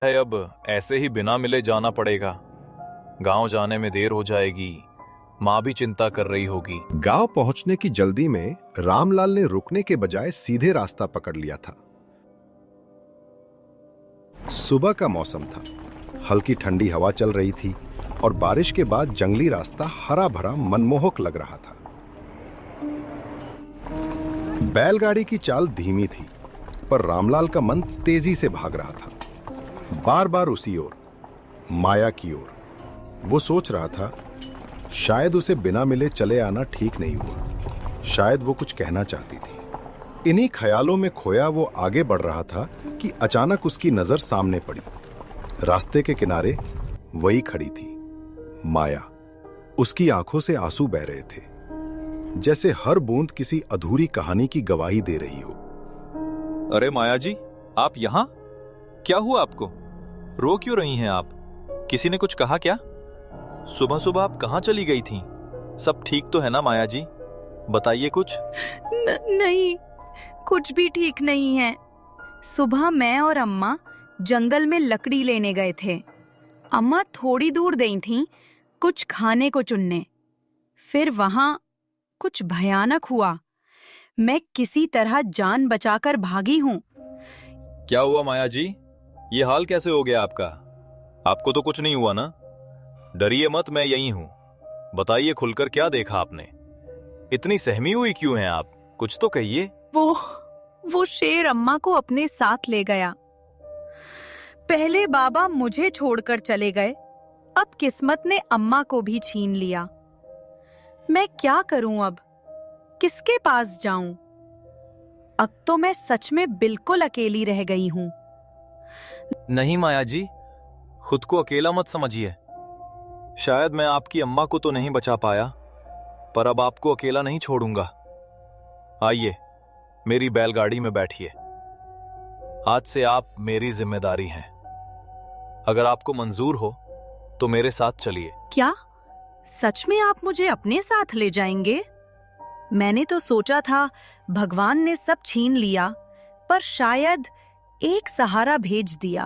है अब ऐसे ही बिना मिले जाना पड़ेगा। गांव जाने में देर हो जाएगी। माँ भी चिंता कर रही होगी। गांव पहुंचने की जल्दी में रामलाल ने रुकने के बजाय सीधे रास्ता पकड़ लिया था। सुबह का मौसम था, हल्की ठंडी हवा चल रही थी और बारिश के बाद जंगली रास्ता हरा भरा मनमोहक लग रहा था। बैलगाड़ी की चाल धीमी थी, पर रामलाल का मन तेजी से भाग रहा था, बार बार उसी ओर, माया की ओर। वो सोच रहा था, शायद उसे बिना मिले चले आना ठीक नहीं हुआ, शायद वो कुछ कहना चाहती थी। इन्हीं ख्यालों में खोया वो आगे बढ़ रहा था कि अचानक उसकी नजर सामने पड़ी। रास्ते के किनारे वही खड़ी थी, माया। उसकी आंखों से आंसू बह रहे थे, जैसे हर बूंद किसी अधूरी कहानी की गवाही दे रही हो। अरे माया जी, आप यहाँ? क्या हुआ आपको? रो क्यों रही हैं आप? किसी ने कुछ कहा क्या? सुबह सुबह आप कहाँ चली गई थीं? सब ठीक तो है ना माया जी? बताइए कुछ। नहीं, कुछ भी ठीक नहीं है। सुबह मैं और अम्मा जंगल में लकड़ी लेने गए थे। अम्मा थोड़ी दूर गई थीं कुछ खाने को चुनने। फिर वहां कुछ भयानक हुआ। मैं किसी तरह जान बचाकर भागी हूँ। क्या हुआ माया जी? ये हाल कैसे हो गया आपका? आपको तो कुछ नहीं हुआ ना? डरिए मत, मैं यही हूं। बताइए खुलकर, क्या देखा आपने? इतनी सहमी हुई क्यों हैं आप? कुछ तो कहिए। वो शेर अम्मा को अपने साथ ले गया। पहले बाबा मुझे छोड़कर चले गए, अब किस्मत ने अम्मा को भी छीन लिया। मैं क्या करूं अब? किसके पास जाऊं? अब तो मैं सच में बिल्कुल अकेली रह गई हूं। नहीं माया जी, खुद को अकेला मत समझिए। शायद मैं आपकी अम्मा को तो नहीं बचा पाया, पर अब आपको अकेला नहीं छोड़ूंगा। आइए, मेरी बैलगाड़ी में बैठिए। आज से आप मेरी जिम्मेदारी हैं। अगर आपको मंजूर हो तो मेरे साथ चलिए। क्या सच में आप मुझे अपने साथ ले जाएंगे? मैंने तो सोचा था भगवान ने सब छीन लिया, पर शायद एक सहारा भेज दिया।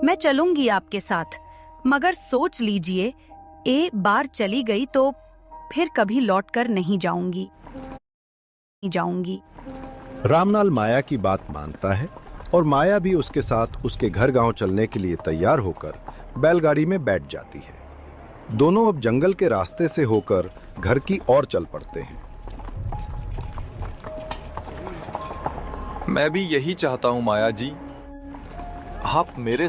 मैं चलूंगी आपके साथ, मगर सोच लीजिए, एक बार चली गई तो फिर कभी लौटकर नहीं जाऊंगी। रामलाल माया की बात मानता है और माया भी उसके साथ उसके घर गांव चलने के लिए तैयार होकर बैलगाड़ी में बैठ जाती है। दोनों अब जंगल के रास्ते से होकर घर की ओर चल पड़ते हैं। मैं भी यही चाहता हूं माया जी, आप मेरे